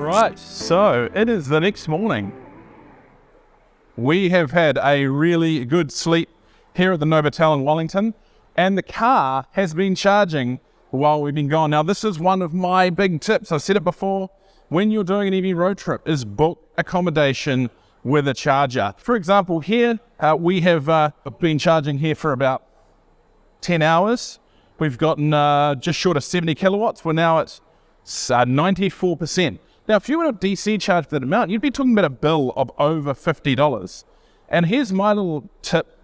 Right, so it is the next morning. We have had a really good sleep here at the Novotel in Wellington, and the car has been charging while we've been gone. Now, this is one of my big tips. I've said it before. When you're doing an EV road trip, is book accommodation with a charger. For example, here we have been charging here for about 10 hours. We've gotten just short of 70 kilowatts. We're now at 94%. Now, if you were to DC charge that amount, you'd be talking about a bill of over $50. And here's my little tip.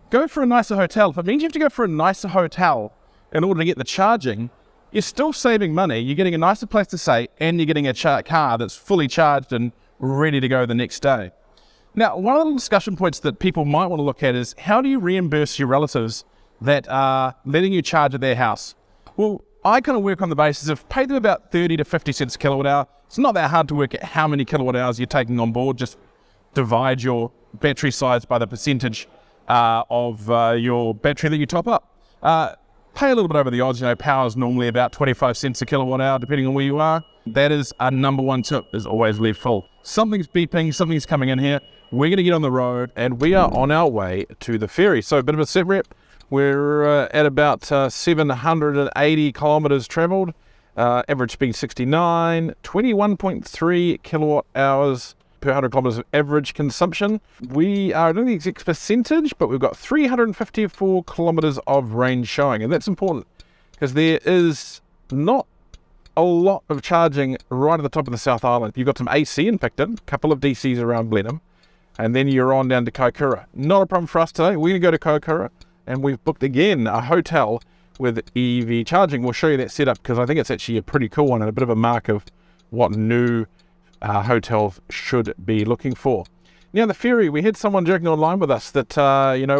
Go for a nicer hotel. If it means you have to go for a nicer hotel in order to get the charging, you're still saving money. You're getting a nicer place to stay, and you're getting a car that's fully charged and ready to go the next day. Now, one of the discussion points that people might want to look at is, how do you reimburse your relatives that are letting you charge at their house? Well, I kind of work on the basis of pay them about 30 to 50 cents a kilowatt hour. It's not that hard to work out how many kilowatt hours you're taking on board. Just divide your battery size by the percentage of your battery that you top up. Pay a little bit over the odds. Power is normally about 25 cents a kilowatt hour, depending on where you are. That is our number one tip, is always leave full. Something's beeping, something's coming in here. We're going to get on the road, and we are on our way to the ferry. So a bit of a sit rep. We're at about 780 kilometers traveled, average speed 69, 21.3 kilowatt hours per 100 kilometers of average consumption. We are, I don't know the exact percentage, but we've got 354 kilometers of range showing. And that's important because there is not a lot of charging right at the top of the South Island. You've got some AC in Picton, a couple of DCs around Blenheim, and then you're on down to Kokura. Not a problem for us today. We're going to go to Kokura. And we've booked again a hotel with EV charging. We'll show you that setup because I think it's actually a pretty cool one and a bit of a mark of what new hotels should be looking for. Now, the ferry, we had someone joking online with us that,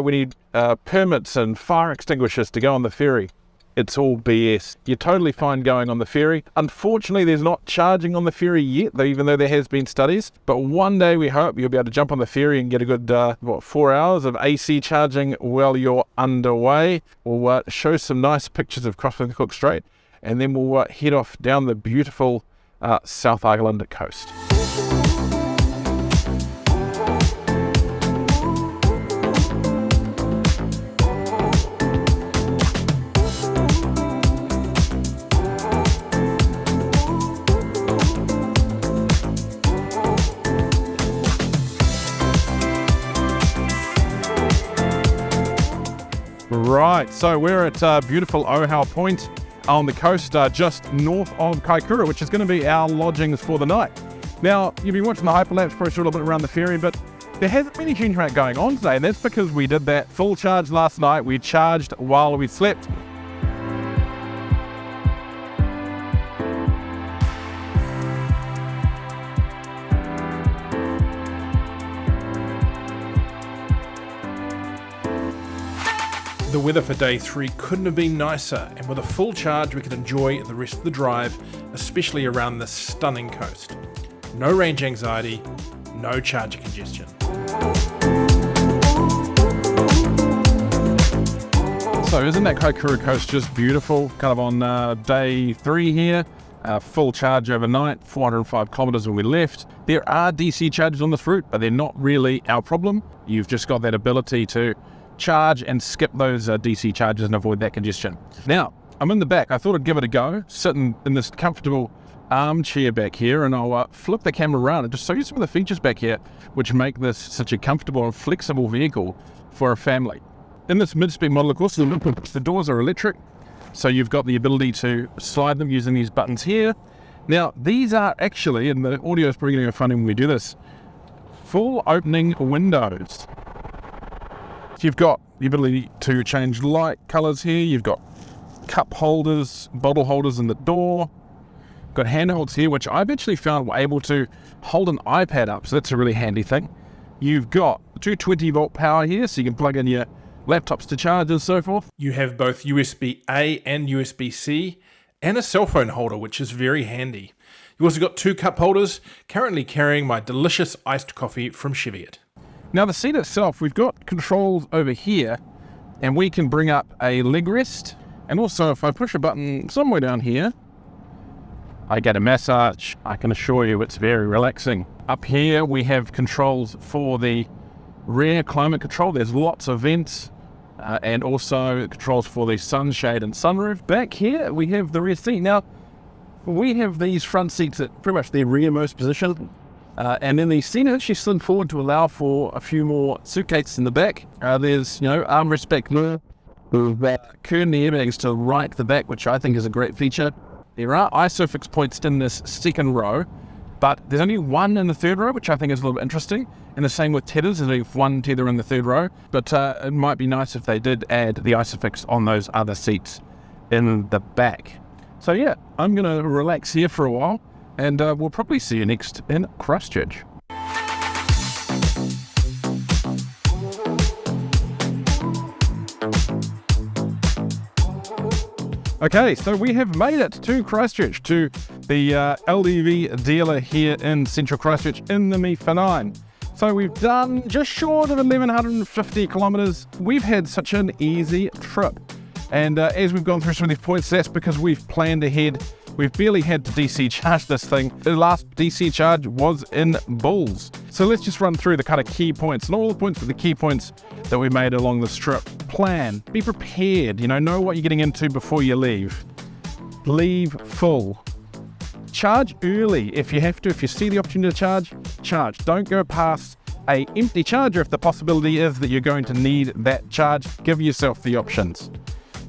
we need permits and fire extinguishers to go on the ferry. It's all BS. You're totally fine going on the ferry. Unfortunately, there's not charging on the ferry yet, though, even though there has been studies. But one day we hope you'll be able to jump on the ferry and get a good, 4 hours of AC charging while you're underway. We'll show some nice pictures of crossing the Cook Strait, and then we'll head off down the beautiful South Island coast. Right, so we're at beautiful Ohau Point on the coast, just north of Kokura, which is going to be our lodgings for the night. Now, you've been watching the hyperlapse, probably a little bit around the ferry, but there hasn't been a huge amount going on today, and that's because we did that full charge last night. We charged while we slept. The weather for day 3 couldn't have been nicer, and with a full charge we could enjoy the rest of the drive, especially around this stunning coast. No range anxiety, no charger congestion. So isn't that Kokura Coast just beautiful? Kind of on day 3 here, full charge overnight, 405 kilometers when we left. There are DC charges on this route, but they're not really our problem. You've just got that ability to charge and skip those DC charges and avoid that congestion. Now, I'm in the back. I thought I'd give it a go, sitting in this comfortable armchair back here, and I'll flip the camera around and just show you some of the features back here which make this such a comfortable and flexible vehicle for a family. In this mid-speed model, of course, the doors are electric, so you've got the ability to slide them using these buttons here. Now, these are actually, and the audio is probably going to go funny when we do this, full opening windows. You've got the ability to change light colors here. You've got cup holders, bottle holders in the door. Got handholds here, which I've actually found we're able to hold an iPad up, so that's a really handy thing. You've got 220 volt power here, so you can plug in your laptops to charge and so forth. You have both USB-A and USB-C, and a cell phone holder, which is very handy. You've also got 2 cup holders, currently carrying my delicious iced coffee from Cheviot. Now the seat itself, we've got controls over here, and we can bring up a leg rest, and also if I push a button somewhere down here, I get a massage. I can assure you it's very relaxing. Up here we have controls for the rear climate control. There's lots of vents and also controls for the sunshade and sunroof. Back here we have the rear seat. Now we have these front seats at pretty much their rearmost position. And then the seat actually slid forward to allow for a few more suitcases in the back. There's, armrest back there. Curtain airbags to right the back, which I think is a great feature. There are ISOFIX points in this second row, but there's only one in the third row, which I think is a little bit interesting. And the same with tethers, there's only one tether in the third row. But it might be nice if they did add the ISOFIX on those other seats in the back. So yeah, I'm going to relax here for a while, and we'll probably see you next in Christchurch. Okay, so we have made it to Christchurch, to the LDV dealer here in Central Christchurch in the MIFA 9. So we've done just short of 1,150 kilometres. We've had such an easy trip. And as we've gone through some of these points, that's because we've planned ahead. We've barely had to DC charge this thing. The last DC charge was in Bulls. So let's just run through the kind of key points, not all the points, but the key points that we made along this trip. Plan, be prepared, know what you're getting into before you leave. Leave full. Charge early if you have to. If you see the opportunity to charge. Don't go past an empty charger if the possibility is that you're going to need that charge. Give yourself the options.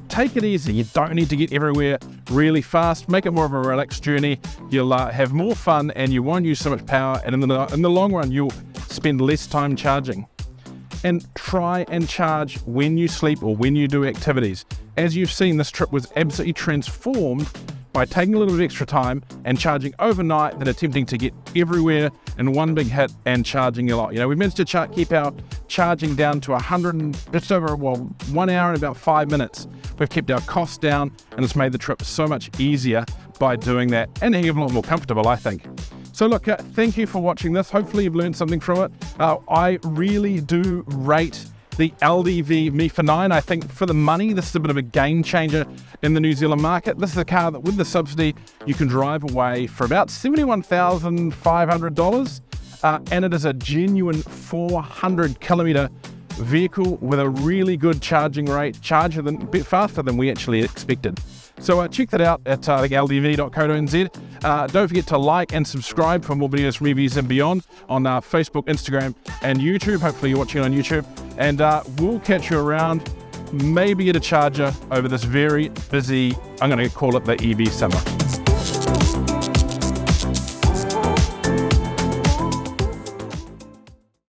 Take it easy. You don't need to get everywhere really fast. Make it more of a relaxed journey. You'll have more fun and you won't use so much power. And in the long run, you'll spend less time charging. And try and charge when you sleep or when you do activities. As you've seen, this trip was absolutely transformed by taking a little bit of extra time and charging overnight than attempting to get everywhere in one big hit and charging a lot. We've managed to keep our charging down to 1 hour and about 5 minutes. We've kept our costs down and it's made the trip so much easier by doing that and even a lot more comfortable, I think. So look, thank you for watching this. Hopefully you've learned something from it. I really do rate the LDV MIFA 9. I think for the money, this is a bit of a game changer in the New Zealand market. This is a car that with the subsidy, you can drive away for about $71,500. And it is a genuine 400 kilometer vehicle with a really good charging rate, a bit faster than we actually expected. So check that out at ldv.co.nz. Don't forget to like and subscribe for more videos, reviews and beyond on Facebook, Instagram and YouTube. Hopefully you're watching on YouTube. And we'll catch you around, maybe get a charger over this very busy, I'm going to call it the EV summer.